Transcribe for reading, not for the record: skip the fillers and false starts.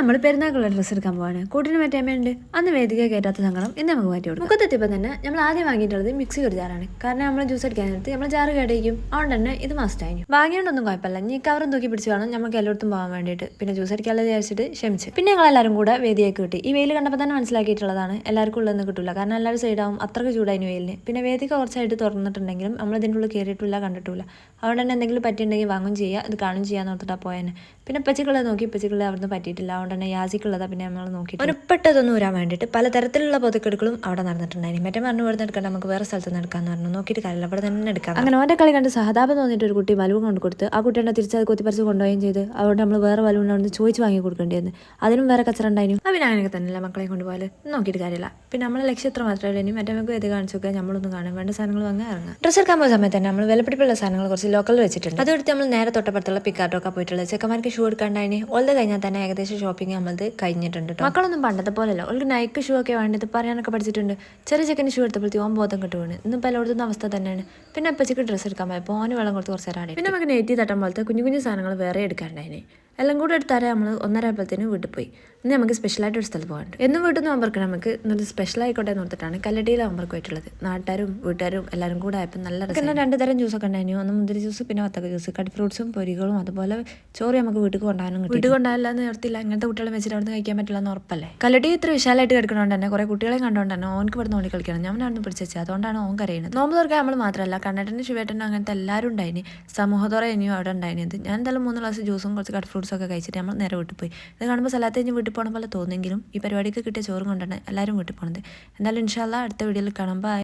നമ്മൾ പെരുന്നാക്കുള്ള ഡ്രസ്സ് എടുക്കാൻ പോവാണ്. കൂട്ടിന് മറ്റേമ്മയുണ്ട്. അന്ന് വേദിക കയറ്റാത്ത സങ്കടം ഇന്ന് നമുക്ക് മാറ്റി കൊടുക്കും. മുഖത്തെത്തിയപ്പോൾ തന്നെ നമ്മൾ ആദ്യം വാങ്ങിയിട്ടുള്ളത് മിക്സി ഒരു ജാറാണ്. കാരണം നമ്മൾ ജ്യൂസ് അടിക്കാൻ നേരത്ത് നമ്മൾ ജാറ് കേടേക്കും. അതുകൊണ്ട് തന്നെ ഇത് മസ്റ്റ് ആയി. വാങ്ങിയോണ്ടൊന്നും കുഴപ്പമില്ല. നീ കവറും തൂക്കി പിടിച്ച് വേണം നമുക്ക് എല്ലായിടത്തും പോകാൻ വേണ്ടിയിട്ട്. പിന്നെ ജ്യൂസ് അടിക്കാനുള്ളത് വിചാരിച്ചിട്ട് ക്ഷമിച്ച്. പിന്നെ ഞങ്ങളെല്ലാവരും കൂടെ വേദിയേക്ക് കിട്ടി. ഈ വെയിൽ കണ്ടപ്പോൾ തന്നെ മനസ്സിലാക്കിയിട്ടുള്ളതാണ് എല്ലാവർക്കും ഉള്ളതെന്ന് കിട്ടില്ല. കാരണം എല്ലാവരും സൈഡാവും. അത്രയ്ക്ക് ചൂടായിരുന്നു വെയിലിന്. പിന്നെ വേദിക കുറച്ചായിട്ട് തുറന്നിട്ടുണ്ടെങ്കിലും നമ്മൾ ഇതിൻ്റെ ഉള്ളിൽ കയറിയിട്ടില്ല, കണ്ടിട്ടില്ല. അതുകൊണ്ട് തന്നെ എന്തെങ്കിലും പറ്റിയിട്ടുണ്ടെങ്കിൽ വാങ്ങും ചെയ്യുക, ഇത് കാണും ചെയ്യാന്ന് ഓർത്തിട്ടാ പോയേനെ. പിന്നെ പച്ചക്കുള്ളത് നോക്കി പച്ചക്കുള്ളത് അവിടുന്ന് പറ്റിയിട്ടില്ല. അതുകൊണ്ട് തന്നെ യാസിക്കുള്ളതാണ് പിന്നെ നമ്മൾ നോക്കി ഒരുപ്പെട്ടതൊന്നും ഊരാൻ വേണ്ടിയിട്ട് പലതരത്തിലുള്ള പൊതുക്കെടുക്കളും അവിടെ നടന്നിട്ടുണ്ടായിരുന്നു. മറ്റേ പറഞ്ഞു ഇവിടെ എടുക്കാൻ നമുക്ക് വേറെ സ്ഥലത്ത് നിന്ന് എടുക്കാന്ന് പറഞ്ഞു. നോക്കിയിട്ട് കാര്യമില്ല, അവിടെ തന്നെ എടുക്കാം. അങ്ങനെ ഓൻ്റെ കളി കണ്ട് സഹതാപം തോന്നിയിട്ട് ഒരു കുട്ടി ബലൂൺ കൊണ്ട് കൊടുത്ത് ആ കുട്ടിയുടെ തിരിച്ചത് കൊത്തിപ്പറിച്ച് കൊണ്ടുപോവുകയും ചെയ്ത്. അതുകൊണ്ട് നമ്മൾ വേറെ ബലൂൺ അവിടെ നിന്ന് ചോദിച്ച് വാങ്ങി കൊടുക്കേണ്ടിയിരുന്നു. അതിനും വേറെ കച്ചറ ഉണ്ടായിരുന്നു. പിന്നെ അങ്ങനെയൊക്കെ തന്നെയല്ല മക്കളെ കൊണ്ടുപോയാൽ നോക്കിയിട്ട് കാര്യമില്ല. പിന്നെ നമ്മളെ ലക്ഷ്യത്ര മാത്രമല്ല ഇനി മറ്റേ നമുക്ക് ഇത് കാണിച്ചു നോക്കുക, നമ്മളൊന്നും കാണാൻ വേണ്ട സാധനങ്ങൾ വാങ്ങാൻ ഇറങ്ങാം. ഡ്രസ്സ് എടുക്കാൻ പോകുന്ന സമയത്ത് തന്നെ നമ്മൾ വിലപിടിപ്പുള്ള സാധനങ്ങൾ കുറച്ച് ലോക്കലിൽ വെച്ചിട്ടുണ്ട്. അതെടുത്ത് നമ്മൾ നേരെ തൊട്ടപ്പുറത്തുള്ള പിക്കാട്ടൊക്കെ പോയിട്ടുള്ളത് ചെക്കന്മാർക്ക് ഷൂ എടുക്കാണ്ടായിന്. ഓൾത് കഴിഞ്ഞാൽ തന്നെ ഏകദേശം ഷോപ്പിംഗ് നമ്മളത് കഴിഞ്ഞിട്ടുണ്ട്. മക്കളൊന്നും പണ്ടത്തെ പോലെയല്ല. ഒരു നൈക്ക് ഷൂ ഒക്കെ വേണ്ടത് പറയാനൊക്കെ പഠിച്ചിട്ടുണ്ട്. ചെറിയ ചെക്കൻ്റെ ഷൂ എടുത്തപ്പോഴത്തേക്ക് ഓൻ ബോധം കിട്ടുവാണ്. ഇന്നിപ്പോൾ എല്ലായിടത്തും അവസ്ഥ തന്നെയാണ്. പിന്നെ അപ്പച്ചക്ക് ഡ്രസ്സ് എടുക്കാൻ പോയപ്പോൾ ഓന് വെള്ളം കൊടുത്ത് കുറച്ച് നേരം. പിന്നെ നമുക്ക് നെറ്റി തട്ടാൻ പോലത്തെ കുഞ്ഞു കുഞ്ഞു സാധനങ്ങൾ വേറെ എടുക്കാണ്ടായിന്. എല്ലാം കൂടെ എടുത്താലേ നമ്മൾ 1:30 ആയപ്പോഴത്തേനും വീട്ടിൽ പോയി. ഇന്ന് നമുക്ക് സ്പെഷ്യലായിട്ട് ഒരു സ്ഥലത്ത് പോകാനുണ്ട്. എന്നും വീട്ടിൽ നിന്ന് നമ്പർക്ക് നമുക്ക് ഇന്നൊരു സ്പെഷ്യൽ ആയിക്കോട്ടെ എന്ന് ഓർത്തിട്ടാണ് കല്ലടിയിൽ നമ്പർക്ക് പോയിട്ടുള്ളത്. നാട്ടുകാരും വീട്ടുകാരും എല്ലാവരും കൂടെ ആയപ്പോൾ നല്ല രസം. പിന്നെ 2 തരം ജ്യൂസൊക്കെ ഉണ്ടായിരുന്നു. ഒന്ന് മുന്തിരി ജ്യൂസ്, പിന്നെ വത്തക്ക ജ്യൂസ്, കടി ഫ്രൂട്ട്സും പൊരികളും അതുപോലെ ചോറ് നമുക്ക് വീട്ടിൽ കൊണ്ടുപോകാനും കിട്ടും. വീട്ടിൽ കൊണ്ടുപോകാൻ എന്ന് നിർത്തില്ല. ഇങ്ങനത്തെ കുട്ടികളെ വെച്ചിട്ട് അവിടെ നിന്ന് കഴിക്കാൻ പറ്റില്ല എന്ന് ഉറപ്പല്ലേ. കല്ലടി ഇത്ര വിശാലമായിട്ട് കിടക്കണോണ്ട് തന്നെ കുറേ കുട്ടികളെ കണ്ടുകൊണ്ട് തന്നെ ഓനക്ക് ഇവിടെ ഓടി കളിക്കണം. ഞാൻ അവിടെ പിടിച്ചു വെച്ചത്. അതുകൊണ്ടാണ് ഓൻ കരയുന്നത്. നോമ്പ് തുറക്കാൻ നമ്മൾ മാത്രമല്ല കണ്ണേട്ടൻ്റെ ശിവേട്ടനും അങ്ങനത്തെ എല്ലാവരും ഉണ്ടായിന്. സമൂഹത്തോടെ ഇനിയും അവിടെ ഉണ്ടായിരുന്നത്. ഞാൻ എന്തായാലും 3 ഗ്ലാസ് ജ്യൂസും കുറച്ച് കടി ഫ്രൂട്ട്സും ഒക്കെ കഴിച്ചിട്ട് നമ്മൾ നേരെ വീട്ടിൽ പോയി. ഇത് കാണുമ്പോൾ സ്ഥലത്ത് കഴിഞ്ഞ് വീട്ടിൽ പോകണ പോലെ തോന്നുമെങ്കിലും ഈ പരിപാടിക്ക് കിട്ടിയ ചോറും കൊണ്ടാണ് എല്ലാവരും വീട്ടിൽ പോകുന്നത്. എന്തായാലും ഇൻഷാ അല്ലാഹ് അടുത്ത വീഡിയോയിൽ കാണാം. ബൈ.